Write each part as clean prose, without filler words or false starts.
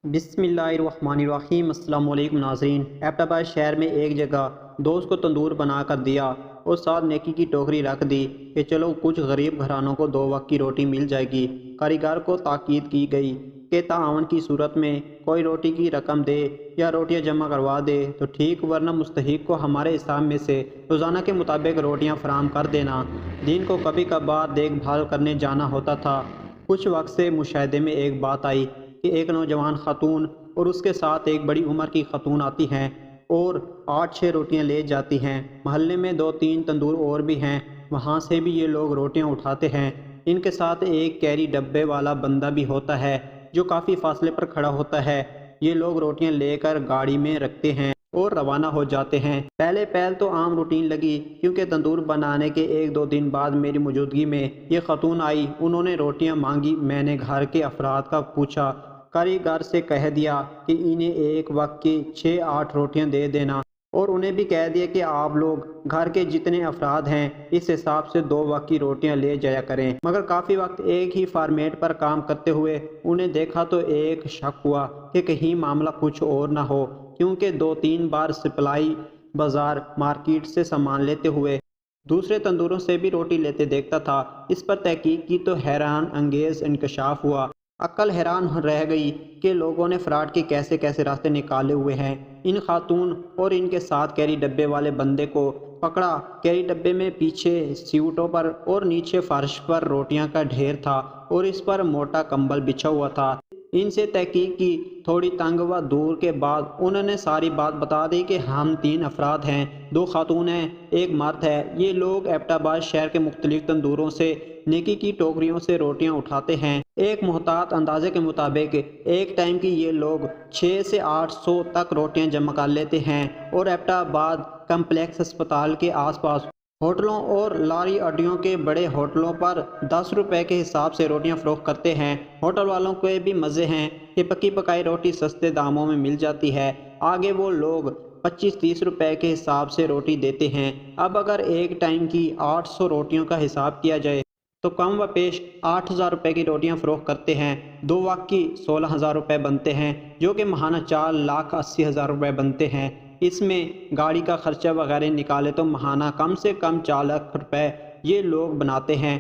بسم اللہ الرحمن الرحیم۔ السلام علیکم ناظرین۔ ایبٹ آباد شہر میں ایک جگہ دوست کو تندور بنا کر دیا اور ساتھ نیکی کی ٹوکری رکھ دی کہ چلو کچھ غریب گھرانوں کو 2 وقت کی روٹی مل جائے گی۔ کاریگر کو تاکید کی گئی کہ تعاون کی صورت میں کوئی روٹی کی رقم دے یا روٹیاں جمع کروا دے تو ٹھیک، ورنہ مستحق کو ہمارے حساب میں سے روزانہ کے مطابق روٹیاں فراہم کر دینا۔ دن کو کبھی کبھار دیکھ بھال کرنے جانا ہوتا تھا۔ کچھ وقت سے مشاہدے میں ایک بات آئی کہ ایک نوجوان خاتون اور اس کے ساتھ ایک بڑی عمر کی خاتون آتی ہیں اور 8-6 روٹیاں لے جاتی ہیں۔ محلے میں 2-3 تندور اور بھی ہیں، وہاں سے بھی یہ لوگ روٹیاں اٹھاتے ہیں۔ ان کے ساتھ ایک کیری ڈبے والا بندہ بھی ہوتا ہے جو کافی فاصلے پر کھڑا ہوتا ہے۔ یہ لوگ روٹیاں لے کر گاڑی میں رکھتے ہیں اور روانہ ہو جاتے ہیں۔ پہل تو عام روٹین لگی، کیونکہ تندور بنانے کے 1-2 دن بعد میری موجودگی میں یہ خاتون آئی۔ انہوں نے روٹیاں مانگی۔ میں نے گھر کے افراد کا پوچھا، کاریگر سے کہہ دیا کہ انہیں ایک وقت کی 6-8 روٹیاں دے دینا، اور انہیں بھی کہہ دیا کہ آپ لوگ گھر کے جتنے افراد ہیں اس حساب سے 2 وقت کی روٹیاں لے جایا کریں۔ مگر کافی وقت ایک ہی فارمیٹ پر کام کرتے ہوئے انہیں دیکھا تو ایک شک ہوا کہ کہیں معاملہ کچھ اور نہ ہو، کیونکہ 2-3 بار سپلائی بازار مارکیٹ سے سامان لیتے ہوئے دوسرے تندوروں سے بھی روٹی لیتے دیکھتا تھا۔ اس پر تحقیق کی تو حیران انگیز انکشاف ہوا۔ عقل حیران رہ گئی کہ لوگوں نے فراڈ کے کیسے کیسے راستے نکالے ہوئے ہیں۔ ان خاتون اور ان کے ساتھ کیری ڈبے والے بندے کو پکڑا۔ کیری ڈبے میں پیچھے سیٹوں پر اور نیچے فرش پر روٹیاں کا ڈھیر تھا اور اس پر موٹا کمبل بچھا ہوا تھا۔ ان سے تحقیق کی، تھوڑی تنگ و دور کے بعد انہوں نے ساری بات بتا دی کہ ہم 3 افراد ہیں، 2 خاتون ہیں، 1 مرد ہے۔ یہ لوگ ایبٹ آباد شہر کے مختلف تندوروں سے نیکی کی ٹوکریوں سے روٹیاں اٹھاتے ہیں۔ ایک محتاط اندازے کے مطابق ایک ٹائم کی یہ لوگ 600 سے 800 تک روٹیاں جمع کر لیتے ہیں، اور ایبٹ آباد کمپلیکس اسپتال کے آس پاس ہوٹلوں اور لاری اڈوں کے بڑے ہوٹلوں پر 10 روپے کے حساب سے روٹیاں فروخت کرتے ہیں۔ ہوٹل والوں کے بھی مزے ہیں کہ پکی پکائی روٹی سستے داموں میں مل جاتی ہے۔ آگے وہ لوگ 25-30 روپے کے حساب سے روٹی دیتے ہیں۔ اب اگر ایک ٹائم کی 800 روٹیوں کا حساب کیا جائے تو کم و بیش 8,000 روپے کی روٹیاں فروخت کرتے ہیں۔ 2 وقت کی 16,000 روپے بنتے ہیں، جو کہ ماہانہ 4,80,000 روپے بنتے ہیں۔ اس میں گاڑی کا خرچہ وغیرہ نکالے تو ماہانہ کم سے کم 4 لاکھ روپے یہ لوگ بناتے ہیں۔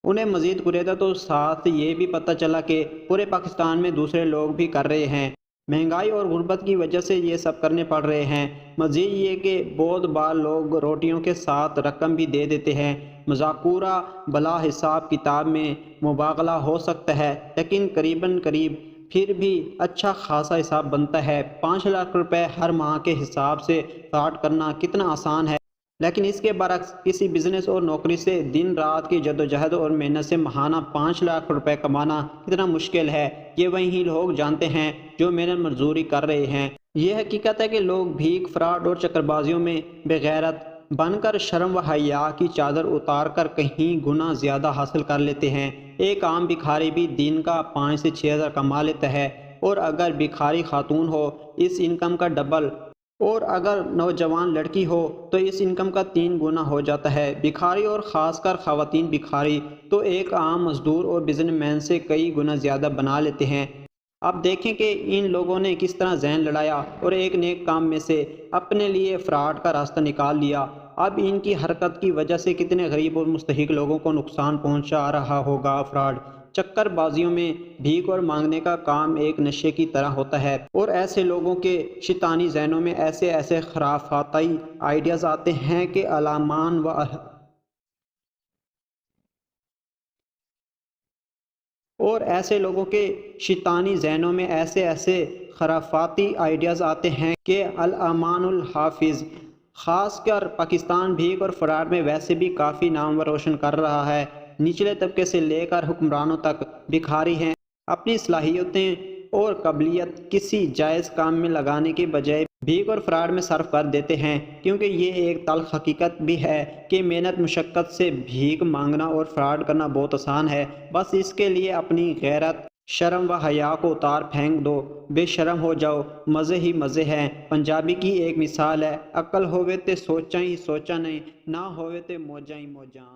انہیں مزید قریدا تو ساتھ یہ بھی پتہ چلا کہ پورے پاکستان میں دوسرے لوگ بھی کر رہے ہیں۔ مہنگائی اور غربت کی وجہ سے یہ سب کرنے پڑ رہے ہیں۔ مزید یہ کہ بہت بار لوگ روٹیوں کے ساتھ رقم بھی دے دیتے ہیں۔ مذکورہ بلا حساب کتاب میں مبالغہ ہو سکتا ہے، لیکن قریب پھر بھی اچھا خاصا حساب بنتا ہے۔ 5 لاکھ روپے ہر ماہ کے حساب سے فراڈ کرنا کتنا آسان ہے، لیکن اس کے برعکس کسی بزنس اور نوکری سے دن رات کی جدوجہد اور محنت سے ماہانہ 5 لاکھ روپے کمانا کتنا مشکل ہے، یہ وہی لوگ جانتے ہیں جو محنت مزدوری کر رہے ہیں۔ یہ حقیقت ہے کہ لوگ بھیک، فراڈ اور چکر بازیوں میں بغیرت بن کر شرم و حیا کی چادر اتار کر کہیں گنا زیادہ حاصل کر لیتے ہیں۔ ایک عام بھکاری بھی دن کا 5 سے 6 ہزار کما لیتا ہے، اور اگر بھکاری خاتون ہو اس انکم کا ڈبل، اور اگر نوجوان لڑکی ہو تو اس انکم کا 3 گنا ہو جاتا ہے۔ بھکاری، اور خاص کر خواتین بھکاری، تو ایک عام مزدور اور بزنس مین سے کئی گنا زیادہ بنا لیتے ہیں۔ اب دیکھیں کہ ان لوگوں نے کس طرح ذہن لڑایا اور ایک نیک کام میں سے اپنے لیے فراڈ کا راستہ نکال لیا۔ اب ان کی حرکت کی وجہ سے کتنے غریب اور مستحق لوگوں کو نقصان پہنچا رہا ہوگا۔ فراڈ، چکر بازیوں میں بھیک اور مانگنے کا کام ایک نشے کی طرح ہوتا ہے، اور ایسے لوگوں کے شیطانی ذہنوں میں ایسے خرافاتی آئیڈیاز آتے ہیں کہ الامان الحافظ۔ خاص کر پاکستان بھیک اور فراڈ میں ویسے بھی کافی نام روشن کر رہا ہے۔ نچلے طبقے سے لے کر حکمرانوں تک بھکاری ہیں۔ اپنی صلاحیتیں اور قابلیت کسی جائز کام میں لگانے کے بجائے بھیک اور فراڈ میں صرف کر دیتے ہیں، کیونکہ یہ ایک تلخ حقیقت بھی ہے کہ محنت مشقت سے بھیک مانگنا اور فراڈ کرنا بہت آسان ہے۔ بس اس کے لیے اپنی غیرت، شرم و حیا کو اتار پھینک دو، بے شرم ہو جاؤ، مزے ہی مزے ہیں۔ پنجابی کی ایک مثال ہے، عقل ہووے تے سوچاں ہی سوچاں نہیں، نہ ہووے تے موجاں ہی موجاں۔